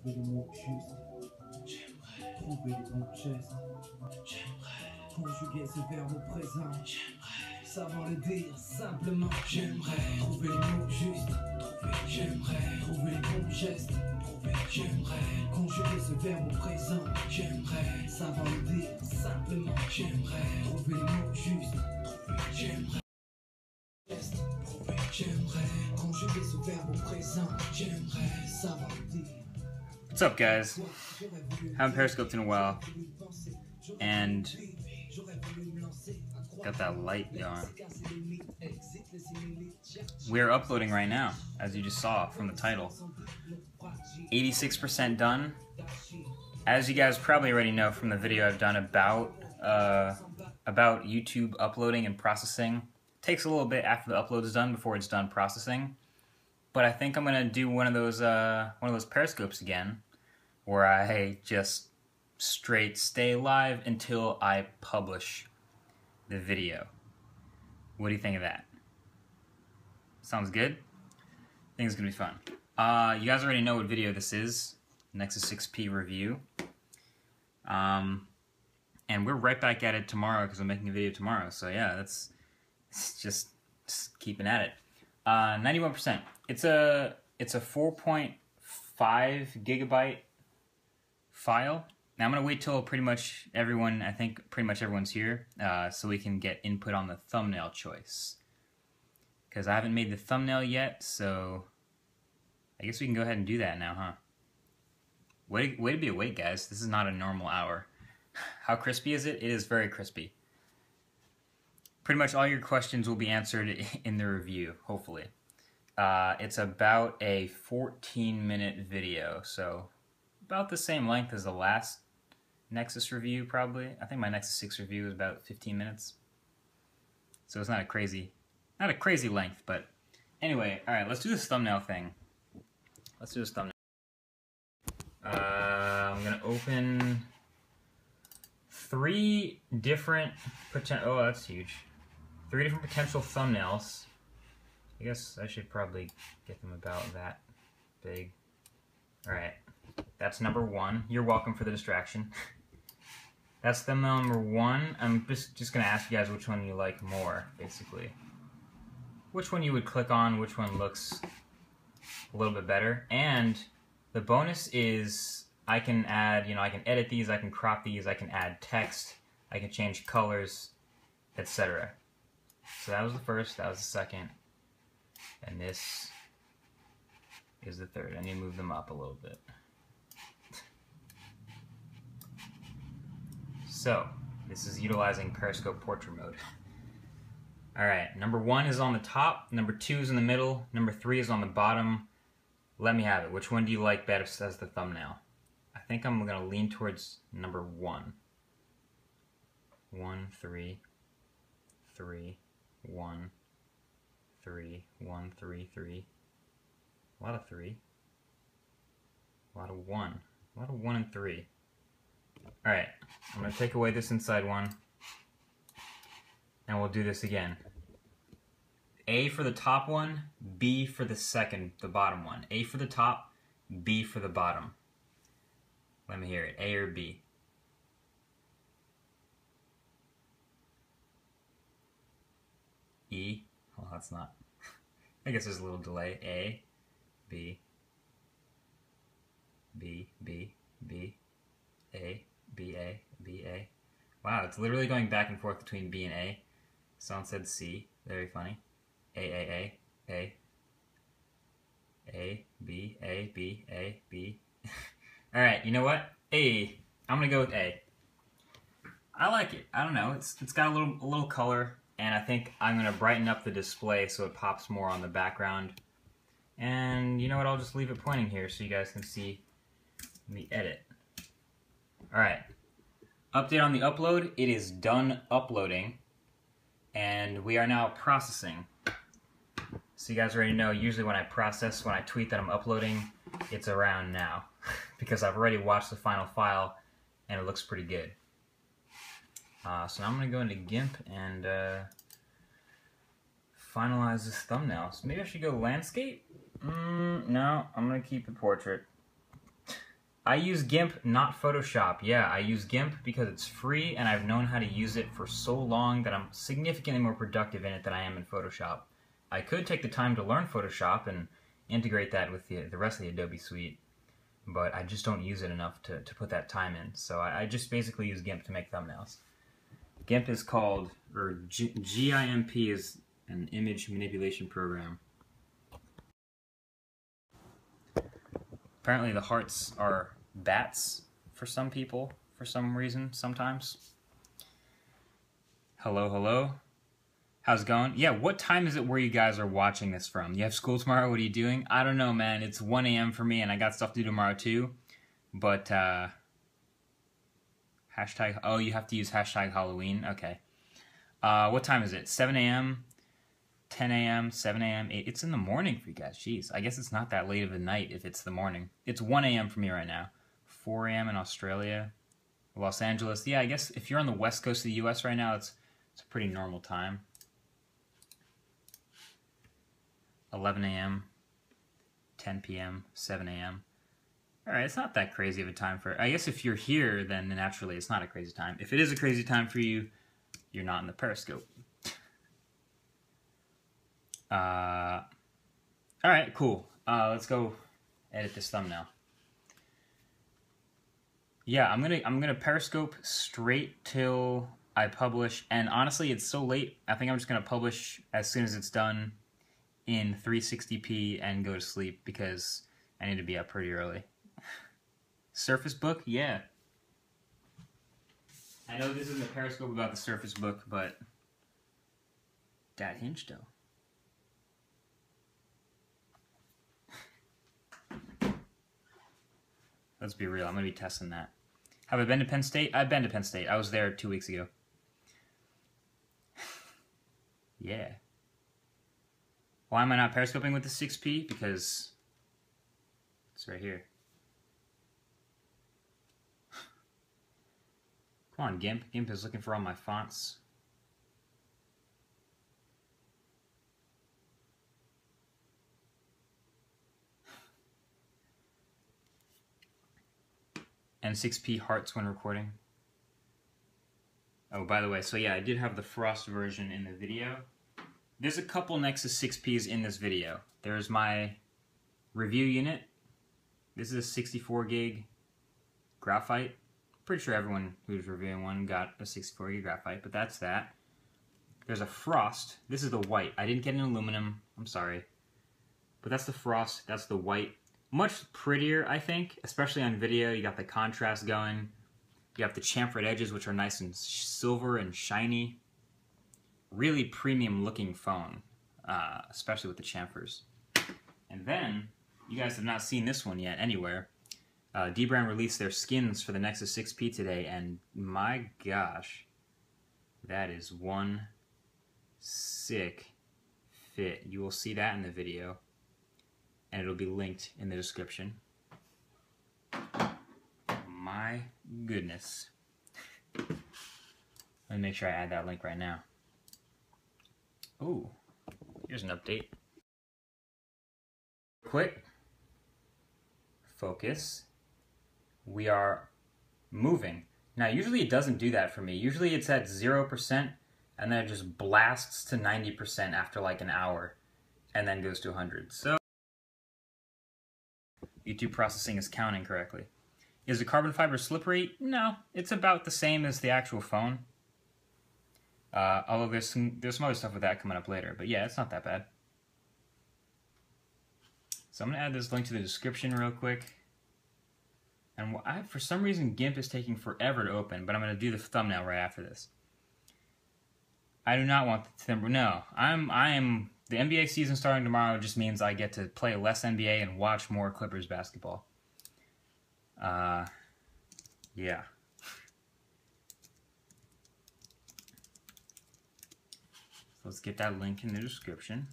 trouver les mots justes. J'aimerais trouver les bons gestes. J'aimerais conjuguer ce verbe au présent. J'aimerais savoir le dire simplement. J'aimerais trouver les mots justes. J'aimerais trouver les bons gestes. J'aimerais conjuguer ce verbe au présent. J'aimerais savoir le dire simplement. J'aimerais trouver les mots justes. J'aimerais conjuguer ce verbe au présent. J'aimerais savoir le dire. What's up, guys? Haven't Periscoped in a while, and got that light going. We're uploading right now, as you just saw from the title. 86% done. As you guys probably already know from the video I've done about YouTube uploading and processing. It takes a little bit after the upload is done before it's done processing. But I think I'm gonna do one of those Periscopes again, where I just straight stay live until I publish the video. What do you think of that? Sounds good? I think it's gonna be fun. You guys already know what video this is, Nexus 6P review. And we're right back at it tomorrow because I'm making a video tomorrow. So yeah, it's just keeping at it. 91%. It's a 4.5 gigabyte file. Now I'm gonna wait till pretty much everyone, I think pretty much everyone's here, so we can get input on the thumbnail choice. Because I haven't made the thumbnail yet, so I guess we can go ahead and do that now, huh? Way to be awake, guys. This is not a normal hour. How crispy is it? It is very crispy. Pretty much all your questions will be answered in the review, hopefully. It's about a 14-minute video, so about the same length as the last Nexus review, probably. I think my Nexus 6 review was about 15 minutes. So it's not a crazy length, but anyway, alright, let's do this thumbnail thing. Let's do this thumbnail. I'm gonna open 3 different oh, that's huge. 3 different potential thumbnails. I guess I should probably get them about that big. Alright, that's number 1. You're welcome for the distraction. That's thumbnail number 1. I'm just gonna ask you guys which one you like more, basically. Which one you would click on, which one looks a little bit better. And the bonus is I can add, I can edit these, I can crop these, I can add text, I can change colors, etc. So that was the first, that was the second, and this is the third. I need to move them up a little bit. So, this is utilizing Periscope portrait mode. Alright, number 1 is on the top, number 2 is in the middle, number 3 is on the bottom. Let me have it. Which one do you like best as the thumbnail? I think I'm going to lean towards number 1. 1, 3, 3, 1, 3, 1, 3, 3. A lot of 3. A lot of 1. A lot of 1 and 3. Alright, I'm going to take away this inside one. And we'll do this again. A for the top one, B for the bottom one. A for the top, B for the bottom. Let me hear it. A or B? E? Well, that's not. I guess there's a little delay. A, B, B, B, B, A, B, A, B, A. Wow, it's literally going back and forth between B and A. Someone said C. Very funny. A, B, A, B, A, B. Alright, you know what? A. I'm gonna go with A. I like it. I don't know. It's got a little color, and I think I'm gonna brighten up the display so it pops more on the background. And you know what? I'll just leave it pointing here so you guys can see the edit. Alright. Update on the upload. It is done uploading, and we are now processing. So you guys already know, usually when I tweet that I'm uploading, it's around now. Because I've already watched the final file, and it looks pretty good. So now I'm going to go into GIMP and finalize this thumbnail. So maybe I should go landscape? No, I'm going to keep the portrait. I use GIMP, not Photoshop. Yeah, I use GIMP because it's free and I've known how to use it for so long that I'm significantly more productive in it than I am in Photoshop. I could take the time to learn Photoshop and integrate that with the rest of the Adobe suite, but I just don't use it enough to put that time in. So I just basically use GIMP to make thumbnails. GIMP is called, or GIMP is an image manipulation program. Apparently the hearts are bats for some people, for some reason, sometimes. Hello, hello. How's it going? Yeah, what time is it where you guys are watching this from? You have school tomorrow? What are you doing? I don't know, man. It's 1 a.m. for me, and I got stuff to do tomorrow, too. But, hashtag, oh, you have to use hashtag Halloween? Okay. What time is it? 7 a.m., 10 a.m., 7 a.m., 8. It's in the morning for you guys. Jeez, I guess it's not that late of a night if it's the morning. It's 1 a.m. for me right now. 4 a.m. in Australia. Los Angeles. Yeah, I guess if you're on the west coast of the U.S. right now, it's a pretty normal time. 11 a.m., 10 p.m., 7 a.m. Alright, it's not that crazy of a time for... I guess if you're here, then naturally it's not a crazy time. If it is a crazy time for you, you're not in the Periscope. Alright, cool. Let's go edit this thumbnail. Yeah, I'm gonna Periscope straight till I publish, and honestly, it's so late, I think I'm just gonna publish as soon as it's done in 360p and go to sleep because I need to be up pretty early. Surface Book? Yeah. I know this isn't a Periscope about the Surface Book, but that hinge though. Let's be real, I'm going to be testing that. Have I been to Penn State? I've been to Penn State. I was there 2 weeks ago. Yeah. Why am I not periscoping with the 6P? Because it's right here. Come on, GIMP. GIMP is looking for all my fonts. And 6P hearts when recording. Oh, by the way, so yeah, I did have the Frost version in the video. There's a couple Nexus 6Ps in this video. There's my review unit. This is a 64 gig graphite. Pretty sure everyone who's reviewing one got a 64 gig graphite, but that's that. There's a Frost. This is the white. I didn't get an aluminum. I'm sorry. But that's the Frost. That's the white. Much prettier, I think, especially on video. You got the contrast going. You have the chamfered edges, which are nice and silver and shiny. Really premium looking phone, especially with the chamfers. And then, you guys have not seen this one yet anywhere. D-Brand released their skins for the Nexus 6P today, and my gosh, that is one sick fit. You will see that in the video, and it'll be linked in the description. My goodness. Let me make sure I add that link right now. Ooh, here's an update. Quick. Focus. We are moving. Now, usually it doesn't do that for me. Usually it's at 0%, and then it just blasts to 90% after like an hour, and then goes to 100. So, YouTube processing is counting correctly. Is the carbon fiber slippery? No, it's about the same as the actual phone. Although there's some other stuff with that coming up later, but yeah, it's not that bad. So I'm gonna add this link to the description real quick. And for some reason, GIMP is taking forever to open, but I'm gonna do the thumbnail right after this. I do not want the timber. No, the NBA season starting tomorrow just means I get to play less NBA and watch more Clippers basketball. Yeah. Let's get that link in the description.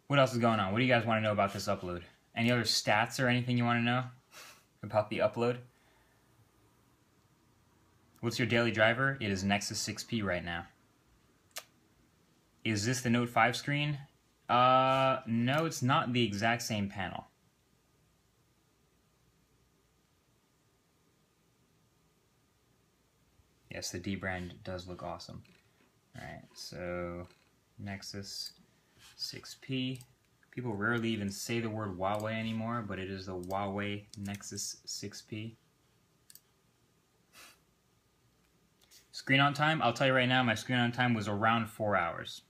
What else is going on? What do you guys want to know about this upload? Any other stats or anything you want to know about the upload? What's your daily driver? It is Nexus 6P right now. Is this the Note 5 screen? No, it's not the exact same panel. Yes, the D brand does look awesome. Alright, so Nexus 6P. People rarely even say the word Huawei anymore, but it is the Huawei Nexus 6P. Screen on time, I'll tell you right now, my screen on time was around 4 hours.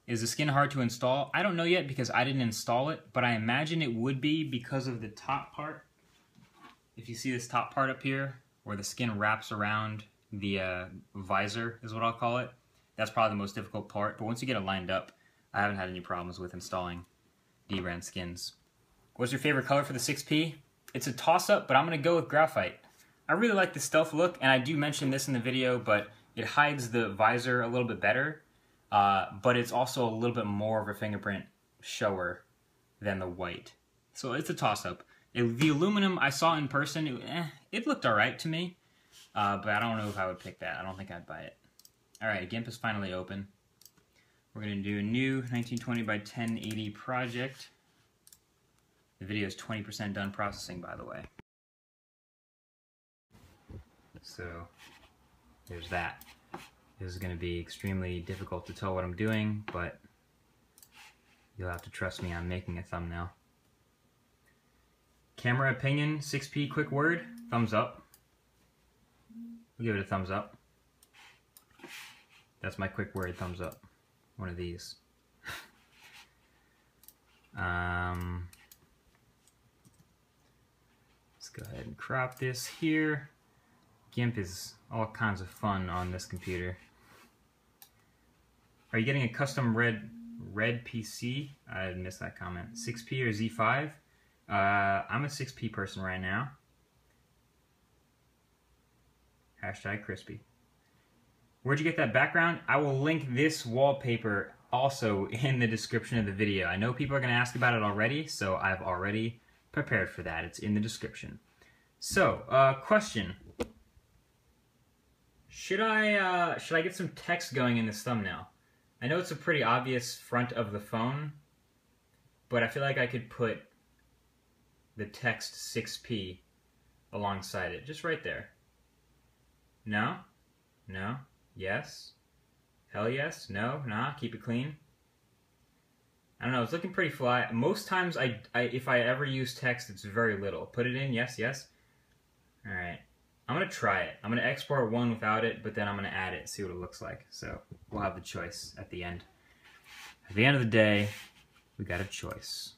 Is the skin hard to install? I don't know yet because I didn't install it, but I imagine it would be because of the top part. If you see this top part up here, where the skin wraps around the visor, is what I'll call it. That's probably the most difficult part, but once you get it lined up, I haven't had any problems with installing D-brand skins. What's your favorite color for the 6P? It's a toss-up, but I'm going to go with graphite. I really like the stealth look, and I do mention this in the video, but it hides the visor a little bit better, but it's also a little bit more of a fingerprint shower than the white. So it's a toss-up. The aluminum I saw in person, it looked alright to me, but I don't know if I would pick that. I don't think I'd buy it. Alright, GIMP is finally open. We're going to do a new 1920 by 1080 project. The video is 20% done processing, by the way. So, there's that. This is going to be extremely difficult to tell what I'm doing, but you'll have to trust me, I'm making a thumbnail. Camera opinion, 6P quick word, thumbs up. We'll give it a thumbs up. That's my quick word, thumbs up. One of these. Let's go ahead and crop this here. GIMP is all kinds of fun on this computer. Are you getting a custom red PC? I missed that comment. 6P or Z5? I'm a 6P person right now. Hashtag crispy. Where'd you get that background? I will link this wallpaper also in the description of the video. I know people are going to ask about it already, so I've already prepared for that. It's in the description. So, question. Should I get some text going in this thumbnail? I know it's a pretty obvious front of the phone, but I feel like I could put the text 6P alongside it, just right there. No? No? Yes? Hell yes? No? Nah? Keep it clean? I don't know, it's looking pretty fly. Most times, if I ever use text, it's very little. Put it in, yes, yes. Alright. I'm going to try it. I'm going to export one without it, but then I'm going to add it, see what it looks like. So, we'll have the choice at the end. At the end of the day, we got a choice.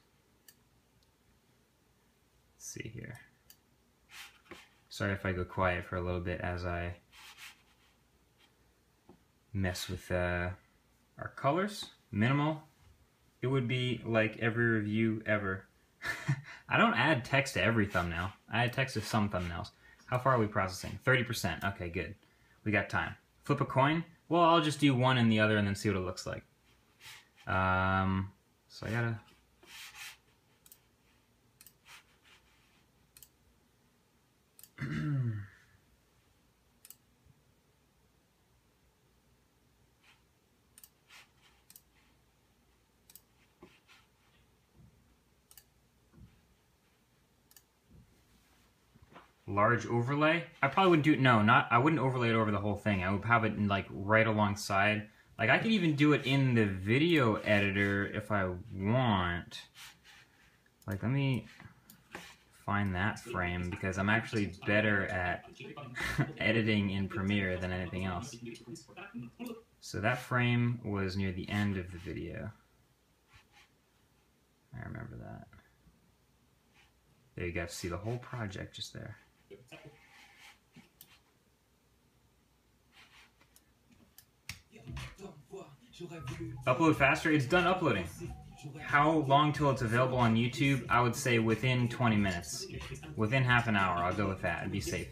Let's see here. Sorry if I go quiet for a little bit as I mess with our colors. Minimal. It would be like every review ever. I don't add text to every thumbnail. I add text to some thumbnails. How far are we processing? 30%. Okay, good. We got time. Flip a coin? Well, I'll just do one and the other and then see what it looks like. So I gotta... Large overlay? I probably wouldn't do it, no, I wouldn't overlay it over the whole thing. I would have it like right alongside. Like I could even do it in the video editor if I want. Like let me find that frame because I'm actually better at editing in Premiere than anything else. So that frame was near the end of the video. I remember that. There you go, see the whole project just there. Upload faster? It's done uploading. How long till it's available on YouTube? I would say within 20 minutes. Within half an hour, I'll go with that and be safe.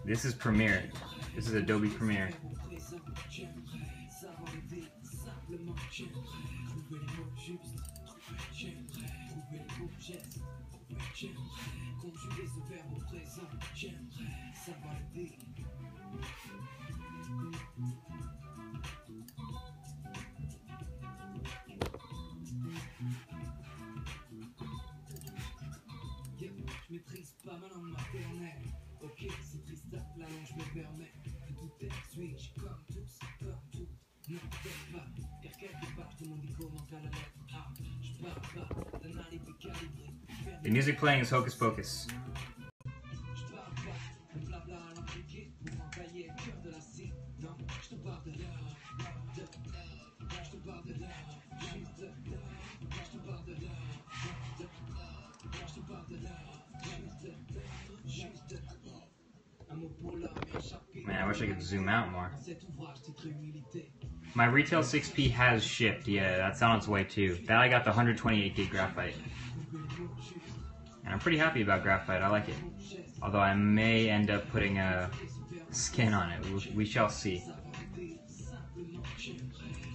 This is Premiere. This is Adobe Premiere. simplement. J'aimerais trouver les mots justes. J'aimerais trouver les beaux gestes. J'aimerais conjuguer ce verbe au présent. J'aimerais savoir le dire. Je maîtrise pas ma langue maternelle. Ok, c'est triste, la langue je me permets de douter. Suis-je comme tous, comme toutes? Non, peut-être pas, car quelque part tout le monde dit comment qu'à la lettre A. Je parle pas d'un alibi calibré. The music playing is Hocus Pocus. Je parle pas d'un blabla à l'impliqué pour entailler le cœur de la cime. Non, je te parle de l'heure, je te parle de l'heure, juste de l'heure, je te parle de l'heure, je te parle de l'heure, juste de l'heure. Un mot pour l'homme et un chapitre. Man, I wish I could zoom out more. Cet ouvrage titre humilité. My retail 6P has shipped. Yeah, that's on its way too. That I got the 128 gig graphite. And I'm pretty happy about graphite. I like it. Although I may end up putting a skin on it. We shall see.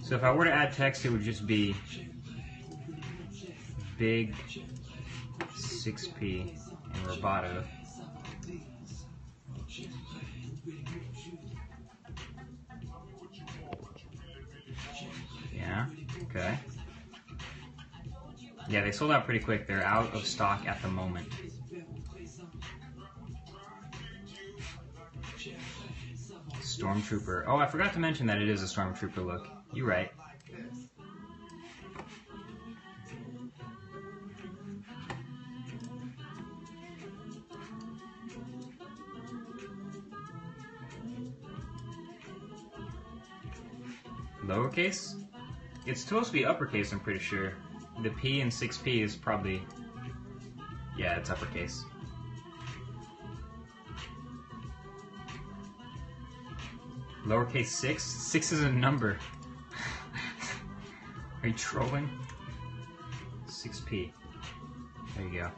So if I were to add text, it would just be big 6P in rubato. Yeah, okay. Yeah, they sold out pretty quick. They're out of stock at the moment. Stormtrooper. Oh, I forgot to mention that it is a Stormtrooper look. You're right. Lowercase? It's supposed to be uppercase, I'm pretty sure. The P in 6P is probably... Yeah, it's uppercase. Lowercase 6? 6 is a number. Are you trolling? 6P. There you go.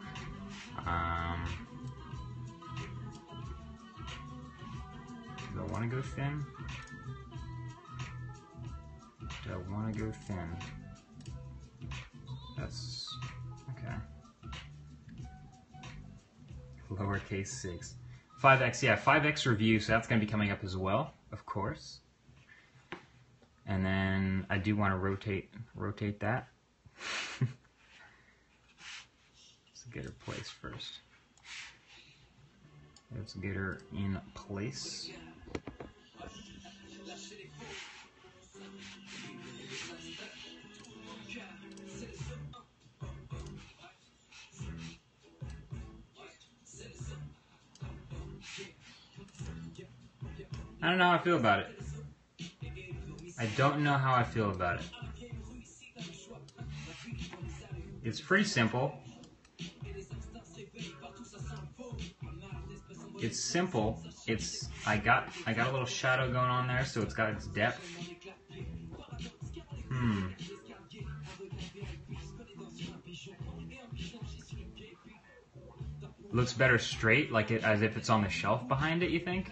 Do I want to go thin? Do I want to go thin? That's... okay. Lowercase 6. 5x, yeah, 5x review, so that's going to be coming up as well, of course. And then I do want to rotate that. Let's get her placed first. Let's get her in place. I don't know how I feel about it. I don't know how I feel about it. It's pretty simple. It's simple. I got a little shadow going on there, so it's got its depth. Looks better straight, like it as if it's on the shelf behind it, you think?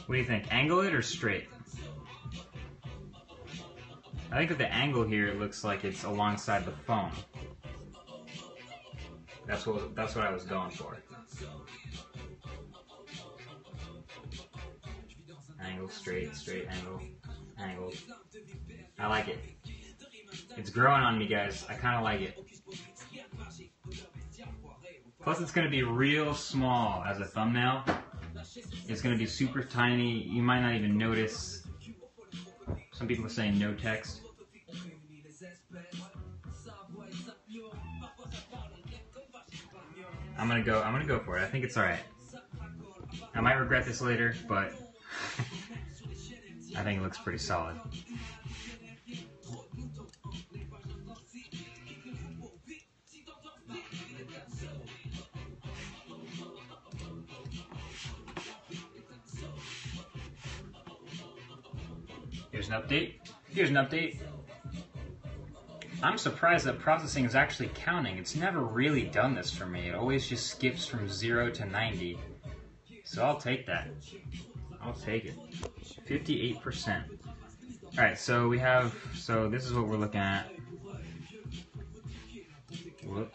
What do you think? Angle it or straight? I think with the angle here, it looks like it's alongside the phone. That's what I was going for. Angle, straight, angle, angle. I like it. It's growing on me, guys. I kind of like it. Plus, it's going to be real small as a thumbnail. It's going to be super tiny. You might not even notice. Some people are saying no text. I'm gonna go for it. I think it's alright. I might regret this later, but I think it looks pretty solid. Here's an update. I'm surprised that processing is actually counting. It's never really done this for me. It always just skips from 0 to 90. So I'll take that. I'll take it. 58%. Alright, so we have, so this is what we're looking at. Whoop.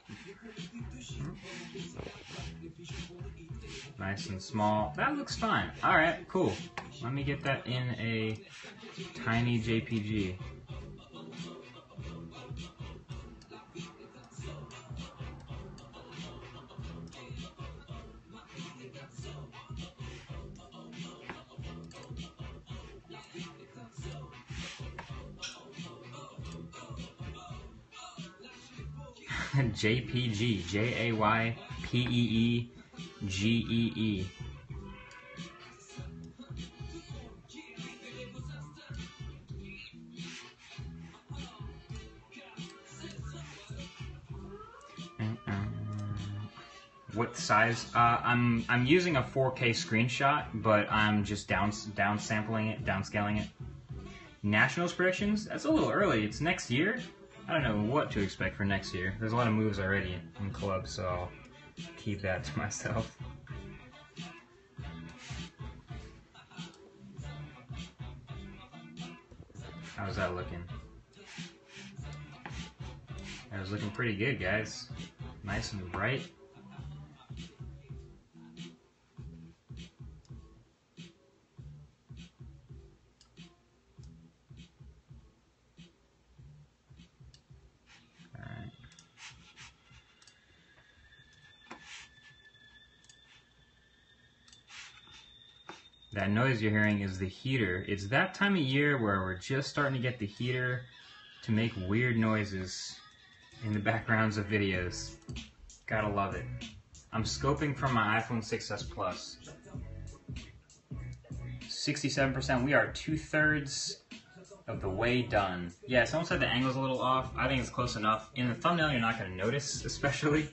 Nice and small. That looks fine. Alright, cool. Let me get that in a tiny JPG. JPG, JayPeegee. What size? I'm using a 4K screenshot, but I'm just downscaling it. Nationals predictions? That's a little early. It's next year. I don't know what to expect for next year. There's a lot of moves already in club, so I'll keep that to myself. How's that looking? That was looking pretty good, guys. Nice and bright. That noise you're hearing is the heater. It's that time of year where we're just starting to get the heater to make weird noises in the backgrounds of videos. Gotta love it. I'm scoping from my iPhone 6s Plus. 67%. We are 2/3 of the way done. Yeah, someone said the angle's a little off. I think it's close enough. In the thumbnail, you're not gonna notice, especially.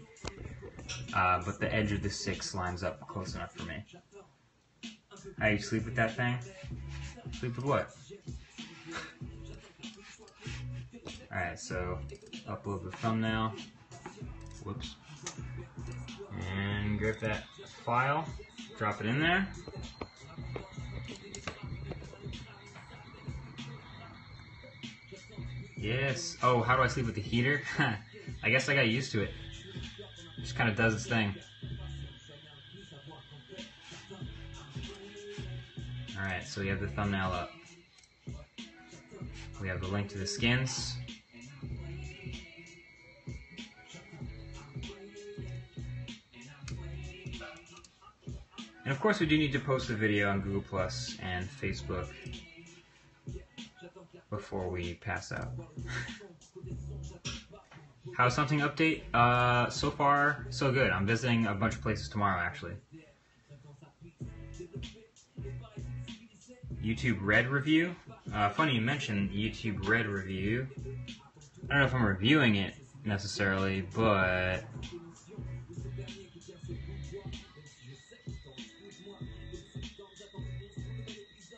But the edge of the 6 lines up close enough for me. How you sleep with that thing? Sleep with what? Alright, so upload the thumbnail. Whoops. And grab that file. Drop it in there. Yes. Oh, how do I sleep with the heater? I guess I got used to it. It just kind of does its thing. Alright, so we have the thumbnail up. We have the link to the skins. And of course we do need to post the video on Google Plus and Facebook before we pass out. How's something update? So far, so good. I'm visiting a bunch of places tomorrow, actually. YouTube Red review. Funny you mentioned YouTube Red review. I don't know if I'm reviewing it necessarily, but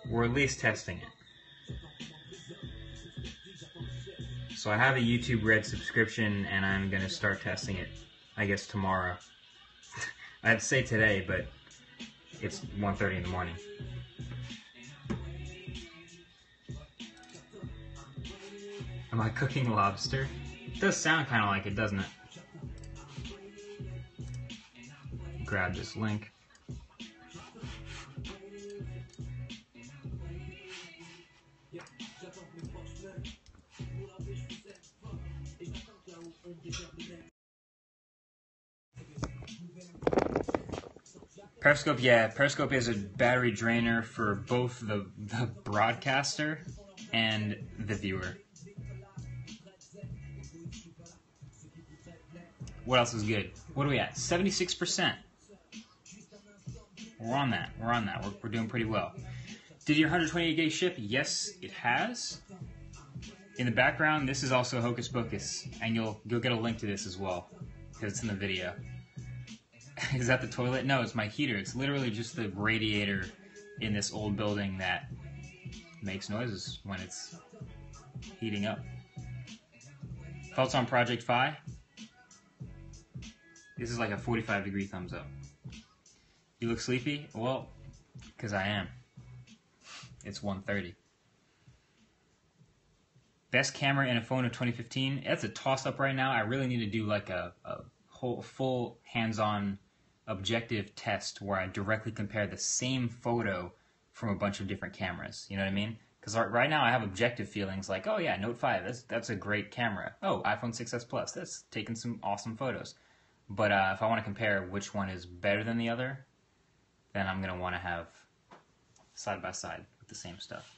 we're at least testing it. So I have a YouTube Red subscription and I'm gonna start testing it, I guess tomorrow. I'd say today, but it's 1:30 in the morning. Am I cooking lobster? It does sound kind of like it, doesn't it? Grab this link. Periscope, yeah, Periscope is a battery drainer for both the broadcaster and the viewer. What else is good? What are we at? 76%. We're on that. We're doing pretty well. Did your 128 gig ship? Yes, it has. In the background, this is also Hocus Pocus, and you'll get a link to this as well, because it's in the video. Is that the toilet? No, it's my heater. It's literally just the radiator in this old building that makes noises when it's heating up. Thoughts on Project Fi? This is like a 45-degree thumbs up. You look sleepy? Well, because I am. It's 1:30. Best camera in a phone of 2015? That's a toss-up right now. I really need to do like a whole full hands-on objective test where I directly compare the same photo from a bunch of different cameras. You know what I mean? Because right now I have objective feelings like, oh yeah, Note 5, that's a great camera. Oh, iPhone 6s Plus, that's taking some awesome photos. But if I want to compare which one is better than the other, then I'm going to want to have side by side with the same stuff.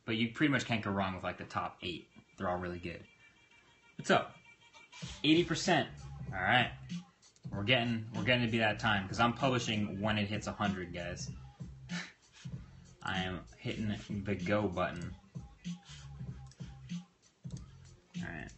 But you pretty much can't go wrong with like the top 8. They're all really good. What's up? 80%. All right. We're getting to be that time because I'm publishing when it hits 100, guys. I am hitting the go button. All right.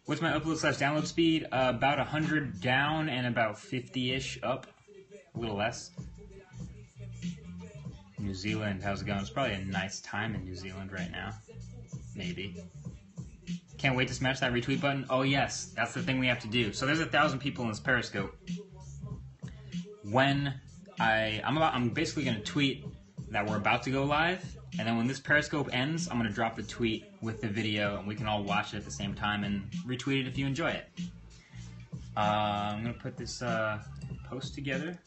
What's my upload/download speed? About 100 down and about 50-ish up. A little less. New Zealand, how's it going? It's probably a nice time in New Zealand right now. Maybe. Can't wait to smash that retweet button. Oh yes, that's the thing we have to do. So there's 1,000 people in this Periscope. When I'm basically going to tweet that we're about to go live, and then when this Periscope ends, I'm going to drop the tweet with the video, and we can all watch it at the same time and retweet it if you enjoy it. I'm going to put this post together.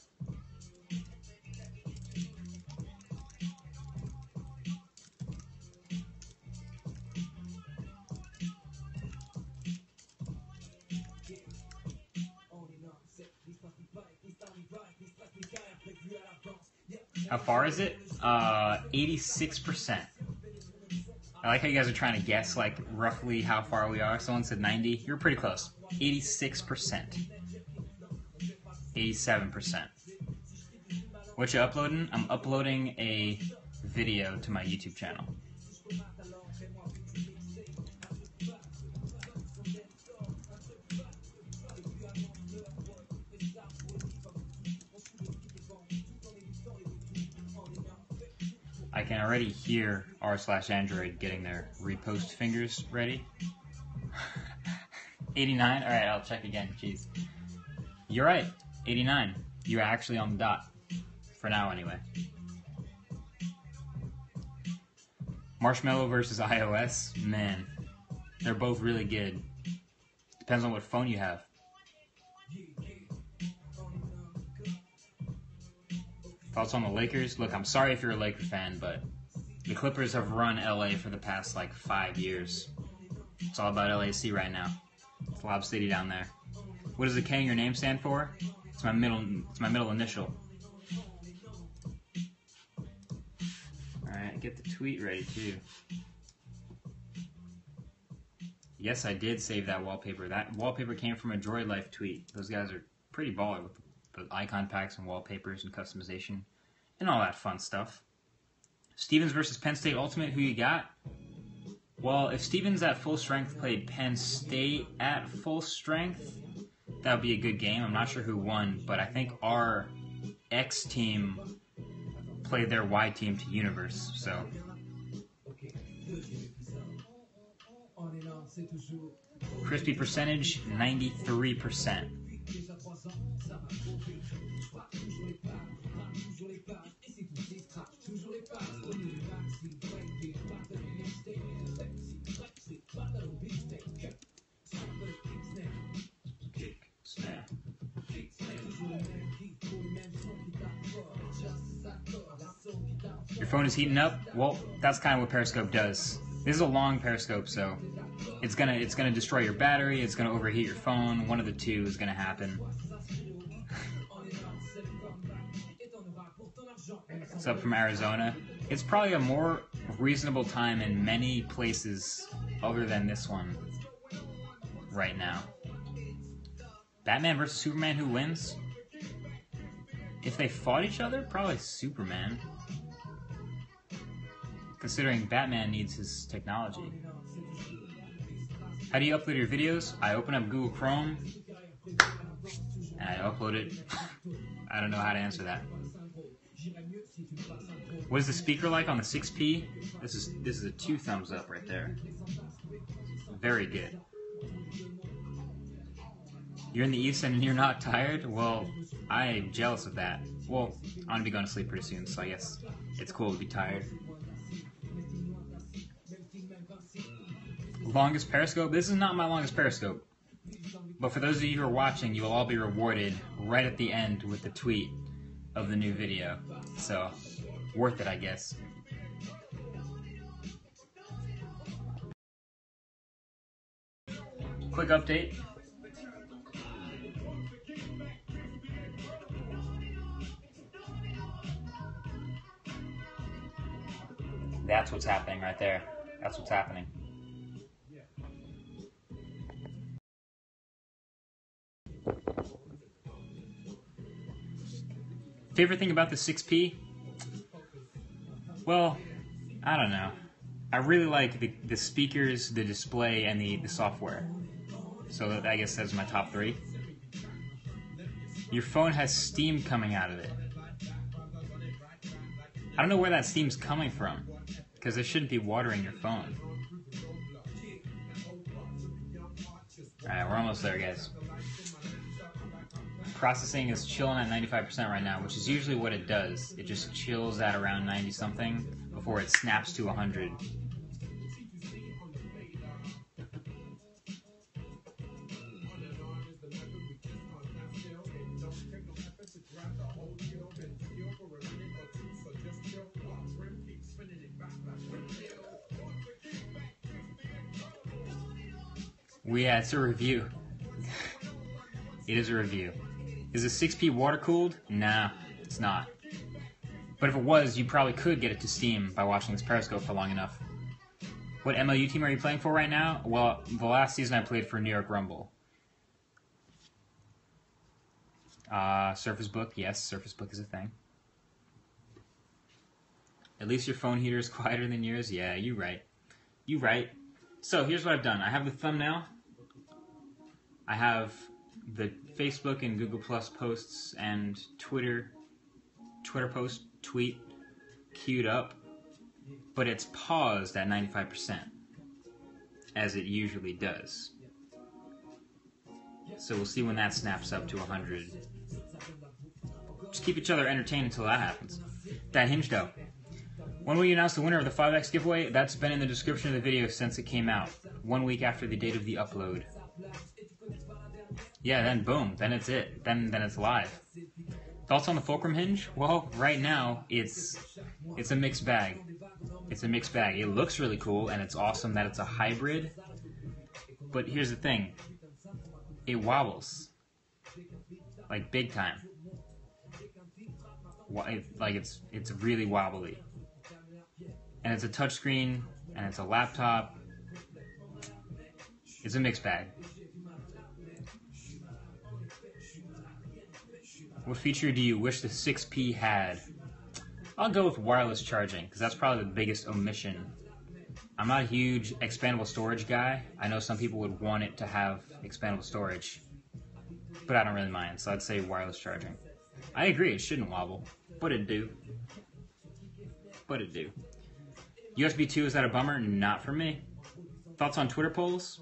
How far is it? 86%. I like how you guys are trying to guess, like, roughly how far we are. Someone said 90. You're pretty close. 86%. 87%. What you uploading? I'm uploading a video to my YouTube channel. I can already hear r/Android getting their repost fingers ready. 89? Alright, I'll check again. Jeez. You're right. 89. You're actually on the dot. For now, anyway. Marshmallow versus iOS? Man. They're both really good. Depends on what phone you have. Thoughts on the Lakers? Look, I'm sorry if you're a Laker fan, but the Clippers have run LA for the past, like, 5 years. It's all about LAC right now. It's Lob City down there. What does the K in your name stand for? It's my middle initial. Alright, get the tweet ready, too. Yes, I did save that wallpaper. That wallpaper came from a Droid Life tweet. Those guys are pretty baller with the icon packs and wallpapers and customization and all that fun stuff. Stevens versus Penn State Ultimate, who you got? Well, if Stevens at full strength played Penn State at full strength, that would be a good game. I'm not sure who won, but I think our X team played their Y team to Universe, so. Crispy percentage, 93%. Your phone is heating up? Well, that's kind of what Periscope does. This is a long Periscope, so it's gonna destroy your battery, it's gonna overheat your phone, one of the two is gonna happen. What's up from Arizona? It's probably a more reasonable time in many places other than this one right now. Batman versus Superman, who wins? If they fought each other, probably Superman. considering Batman needs his technology. How do you upload your videos? I open up Google Chrome and I upload it. I don't know how to answer that. What is the speaker like on the 6P? This is a 2 thumbs up right there. Very good. You're in the East and you're not tired? Well, I'm jealous of that. Well, I'm gonna be going to sleep pretty soon, so I guess it's cool to be tired. Longest Periscope? This is not my longest Periscope. But for those of you who are watching, you will all be rewarded right at the end with the tweet of the new video. So, worth it, I guess. Quick update. That's what's happening right there. That's what's happening. Favorite thing about the 6P? Well, I don't know. I really like the speakers, the display, and the software. So I guess that's my top 3. Your phone has steam coming out of it. I don't know where that steam's coming from, because it shouldn't be watering your phone. Alright, we're almost there, guys. Processing is chilling at 95% right now, which is usually what it does. It just chills at around 90-something before it snaps to 100. Yeah, it's a review. It is a review. Is the 6P water cooled? Nah, it's not. But if it was, you probably could get it to steam by watching this Periscope for long enough. What MLU team are you playing for right now? Well, the last season I played for New York Rumble. Surface Book, yes, Surface Book is a thing. At least your phone heater is quieter than yours? Yeah, you right. You right. So, here's what I've done. I have the thumbnail. I have the Facebook and Google Plus posts and Twitter post, tweet queued up, but it's paused at 95%, as it usually does. So we'll see when that snaps up to 100. Just keep each other entertained until that happens. That hinged out. When will you announce the winner of the 5X giveaway? That's been in the description of the video since it came out. 1 week after the date of the upload. Yeah, then boom, then it's it. Then it's live. Thoughts on the Fulcrum hinge? Well, right now, it's a mixed bag. It's a mixed bag. It looks really cool, and it's awesome that it's a hybrid. But here's the thing. It wobbles. Like, big time. Like, it's really wobbly. And it's a touchscreen, and it's a laptop. It's a mixed bag. What feature do you wish the 6P had? I'll go with wireless charging, because that's probably the biggest omission. I'm not a huge expandable storage guy. I know some people would want it to have expandable storage, but I don't really mind, so I'd say wireless charging. I agree, it shouldn't wobble, but it do. But it do. USB 2, is that a bummer? Not for me. Thoughts on Twitter polls?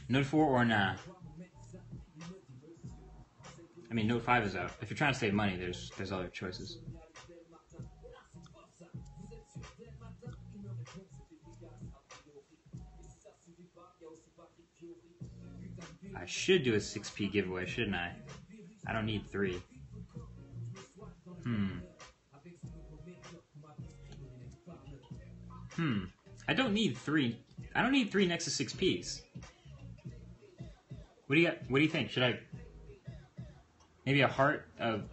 Note 4 or nah? I mean, Note 5 is out. If you're trying to save money, there's other choices. I should do a 6P giveaway, shouldn't I? I don't need 3. I don't need 3. I don't need 3 Nexus 6Ps. What do you think? Should I... Maybe a heart of...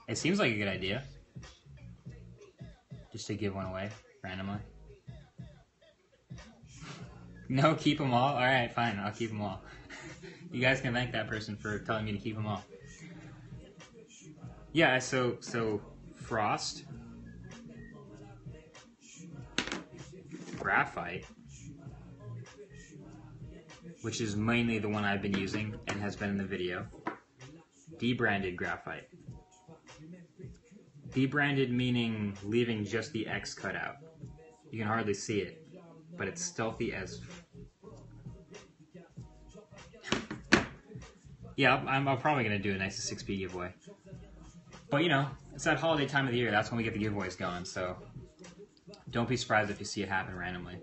It seems like a good idea. Just to give one away, randomly. No, keep them all? Alright, fine, I'll keep them all. You guys can thank that person for telling me to keep them all. Yeah, so Frost, Graphite, which is mainly the one I've been using and has been in the video, debranded Graphite. Debranded meaning leaving just the X cut out. You can hardly see it, but it's stealthy as... Yeah, I'm probably going to do a nice 6P giveaway. But you know, it's that holiday time of the year, that's when we get the giveaways going, so don't be surprised if you see it happen randomly.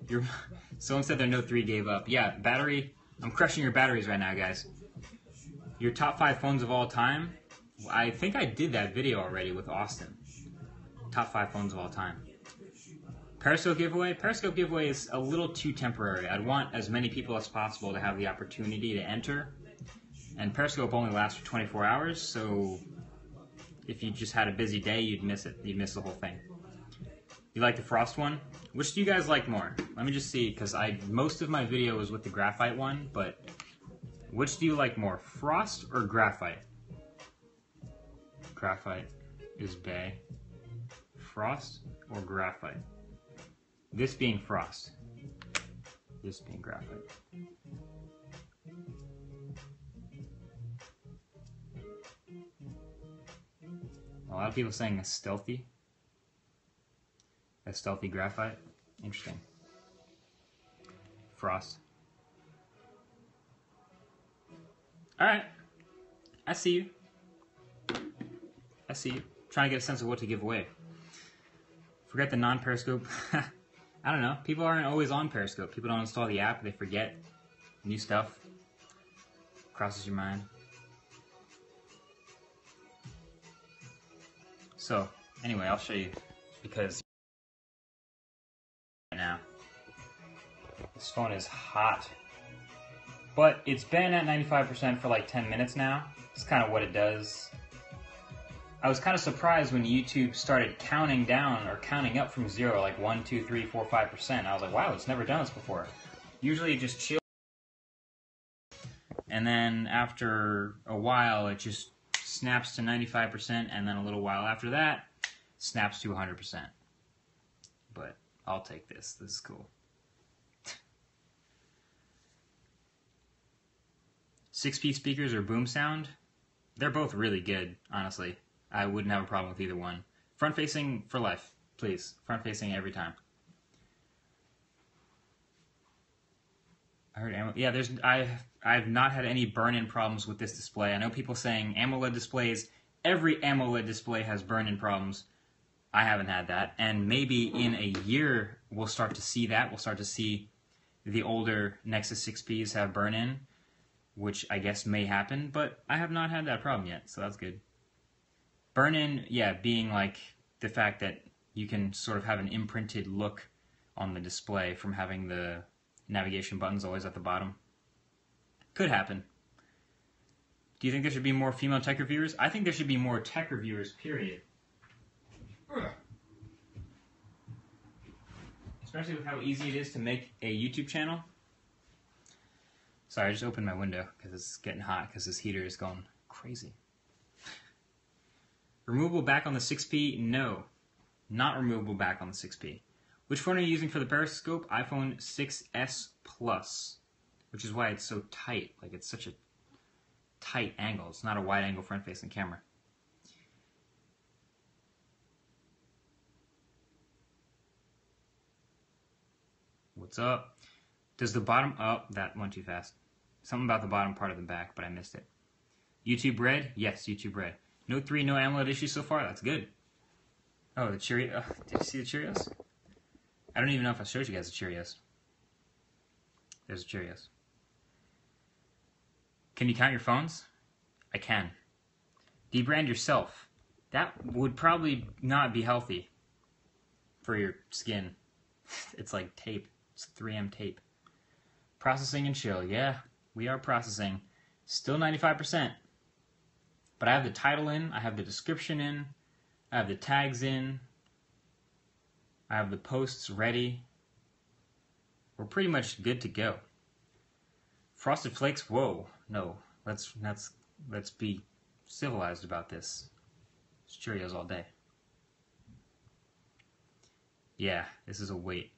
Someone said their Note 3 gave up. Yeah, battery, I'm crushing your batteries right now, guys. Your top 5 phones of all time, I think I did that video already with Austin. Top 5 phones of all time. Periscope giveaway? Periscope giveaway is a little too temporary. I'd want as many people as possible to have the opportunity to enter. And Periscope only lasts for 24 hours, so if you just had a busy day, you'd miss it. You'd miss the whole thing. You like the Frost one? Which do you guys like more? Let me just see, because most of my video was with the Graphite one, but which do you like more, Frost or Graphite? Graphite is bae. Frost or Graphite? This being Frost. This being Graphite. A lot of people saying a stealthy Graphite. Interesting. Frost. Alright. I see you. I see you. Trying to get a sense of what to give away. Forget the non-Periscope. I don't know. People aren't always on Periscope. People don't install the app. They forget new stuff. Crosses your mind. So, anyway, I'll show you, because right now, this phone is hot, but it's been at 95% for like 10 minutes now. It's kind of what it does. I was kind of surprised when YouTube started counting down or counting up from 0, like 1, 2, 3, 4, 5%. I was like, wow, it's never done this before. Usually it just chills, and then after a while it just snaps to 95%, and then a little while after that, snaps to 100%. But I'll take this. This is cool. 6P speakers or boom sound? They're both really good, honestly. I wouldn't have a problem with either one. Front-facing for life, please. Front-facing every time. I heard yeah, I've not had any burn-in problems with this display. I know people saying AMOLED displays, every AMOLED display has burn-in problems. I haven't had that, and maybe in a year we'll start to see that. We'll start to see the older Nexus 6Ps have burn-in, which I guess may happen, but I have not had that problem yet, so that's good. Burn-in, yeah, being like the fact that you can sort of have an imprinted look on the display from having the navigation buttons always at the bottom. Could happen. Do you think there should be more female tech reviewers? I think there should be more tech reviewers, period. Especially with how easy it is to make a YouTube channel. Sorry, I just opened my window because it's getting hot because this heater is going crazy. Removable back on the 6P? No. Not removable back on the 6P. Which phone are you using for the Periscope? iPhone 6s Plus, which is why it's so tight. Like, it's such a tight angle. It's not a wide angle front-facing camera. What's up? Does the bottom... Oh, that went too fast. Something about the bottom part of the back, but I missed it. YouTube Red? Yes, YouTube Red. Note 3, no AMOLED issues so far? That's good. Oh, the Cheerios. Did you see the Cheerios? I don't even know if I showed you guys the Cheerios. There's the Cheerios. Can you count your phones? I can. Debrand yourself. That would probably not be healthy for your skin. It's like tape. It's 3M tape. Processing and chill. Yeah, we are processing. Still 95%. But I have the title in. I have the description in. I have the tags in. I have the posts ready. We're pretty much good to go. Frosted Flakes? Whoa. No. Let's be civilized about this. It's Cheerios all day. Yeah, this is a wait.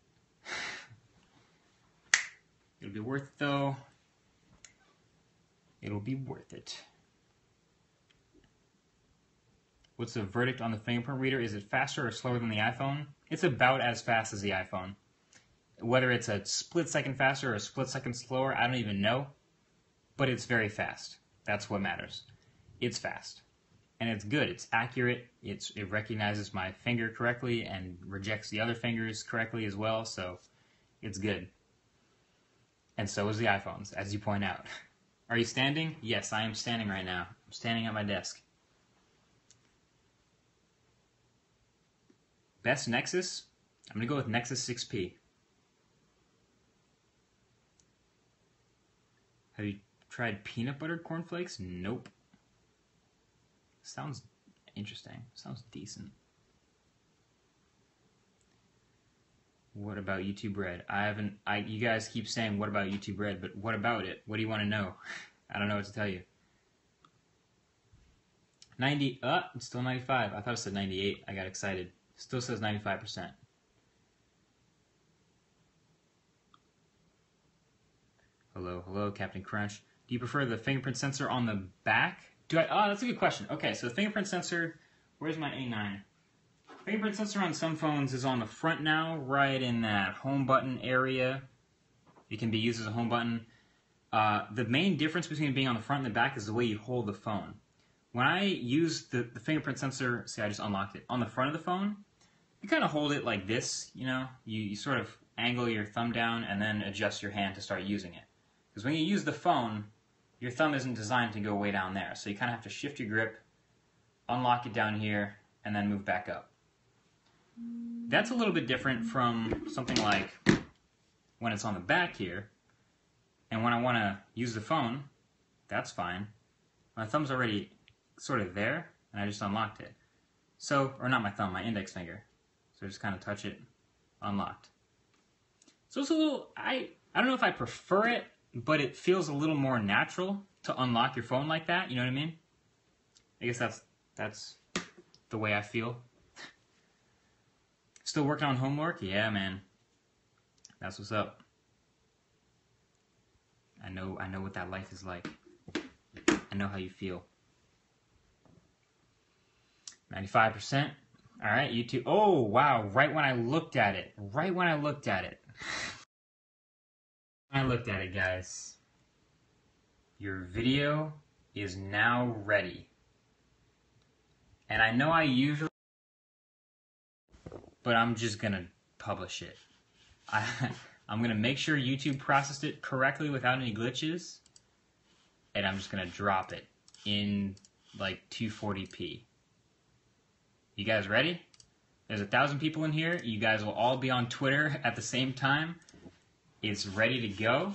It'll be worth it though. It'll be worth it. What's the verdict on the fingerprint reader? Is it faster or slower than the iPhone? It's about as fast as the iPhone. Whether it's a split second faster or a split second slower, I don't even know. But it's very fast. That's what matters. It's fast. And it's good. It's accurate. It recognizes my finger correctly and rejects the other fingers correctly as well. So it's good. And so is the iPhones, as you point out. Are you standing? Yes, I am standing right now. I'm standing at my desk. Best Nexus? I'm going to go with Nexus 6P. Have you tried peanut butter cornflakes? Nope. Sounds interesting. Sounds decent. What about YouTube Red? You guys keep saying, what about YouTube Red? But what about it? What do you want to know? I don't know what to tell you. 90, it's still 95. I thought it said 98. I got excited. Still says 95%. Hello, Captain Crunch. Do you prefer the fingerprint sensor on the back? Oh, that's a good question. Okay, so the fingerprint sensor, where's my A9? Fingerprint sensor on some phones is on the front now, right in that home button area. It can be used as a home button. The main difference between being on the front and the back is the way you hold the phone. When I use the fingerprint sensor, see, I just unlocked it, on the front of the phone, you kind of hold it like this, you know? You sort of angle your thumb down and then adjust your hand to start using it. Because when you use the phone, your thumb isn't designed to go way down there. So you kind of have to shift your grip, unlock it down here, and then move back up. That's a little bit different from something like when it's on the back here, and when I want to use the phone, that's fine. My thumb's already sort of there, and I just unlocked it. So, or not my thumb, my index finger. So I just kind of touch it, unlocked. So it's a little, I don't know if I prefer it, but it feels a little more natural to unlock your phone like that, you know what I mean? I guess that's the way I feel. Still working on homework? Yeah, man. That's what's up. I know what that life is like. I know how you feel. 95%. All right, YouTube. Oh, wow. Right when I looked at it. Right when I looked at it. I looked at it, guys. Your video is now ready. And I know I usually, but I'm just gonna publish it. I'm gonna make sure YouTube processed it correctly without any glitches, and I'm just gonna drop it in like 240p. You guys ready? There's 1,000 people in here. You guys will all be on Twitter at the same time. It's ready to go.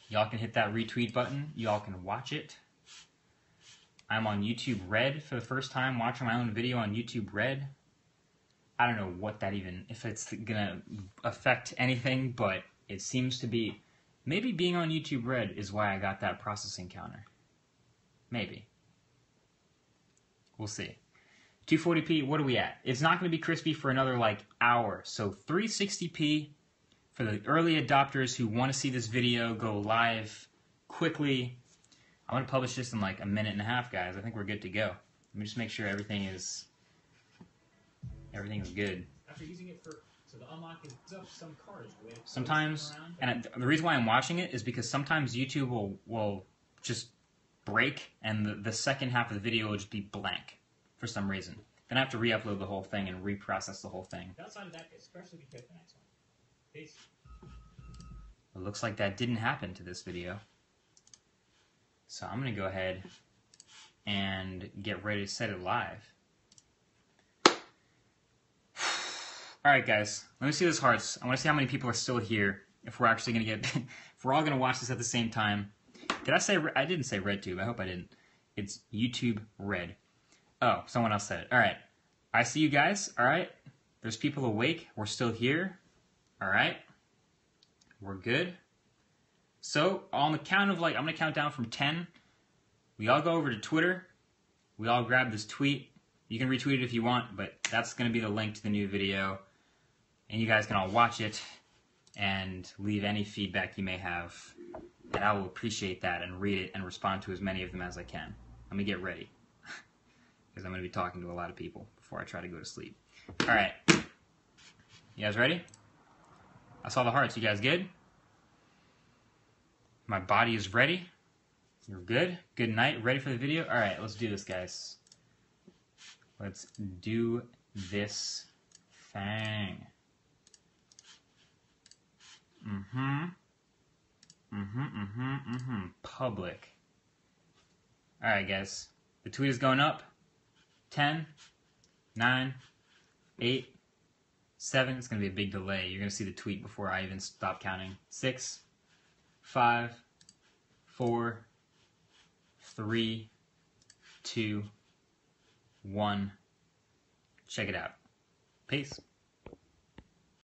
Y'all can hit that retweet button. Y'all can watch it. I'm on YouTube Red for the first time, watching my own video on YouTube Red. I don't know what that even, if it's gonna affect anything, but it seems to be, maybe being on YouTube Red is why I got that processing counter. Maybe. We'll see. 240p, what are we at? It's not gonna be crispy for another like hour, so 360p for the early adopters who want to see this video go live quickly. I'm going to publish this in like a minute and a half, guys. I think we're good to go. Let me just make sure everything is good. After using it so the unlock is up some cars. Sometimes, and the reason why I'm watching it is because sometimes YouTube will just break and the second half of the video will just be blank for some reason. Then I have to re-upload the whole thing and reprocess the whole thing. Outside of that, especially if you pick the next one. Peace. It looks like that didn't happen to this video. So I'm going to go ahead and get ready to set it live. Alright guys, let me see those hearts. I want to see how many people are still here. If we're actually going to get, if we're all going to watch this at the same time. Did I say, I didn't say RedTube, I hope I didn't. It's YouTube Red. Oh, someone else said it. Alright, I see you guys, alright. There's people awake, we're still here. Alright, we're good. So, on the count of like, I'm going to count down from 10. We all go over to Twitter. We all grab this tweet. You can retweet it if you want, but that's going to be the link to the new video. and you guys can all watch it and leave any feedback you may have, and I will appreciate that and read it and respond to as many of them as I can. Let me get ready, because I'm going to be talking to a lot of people before I try to go to sleep. Alright, you guys ready? I saw the hearts. You guys good? My body is ready. You're good? Good night. Ready for the video? Alright, let's do this, guys. Let's do this thing. Public. Alright, guys. The tweet is going up. 10, 9, 8, 7. It's going to be a big delay. You're going to see the tweet before I even stop counting. 6, 5, 4, 3, 2, 1. Check it out. Peace.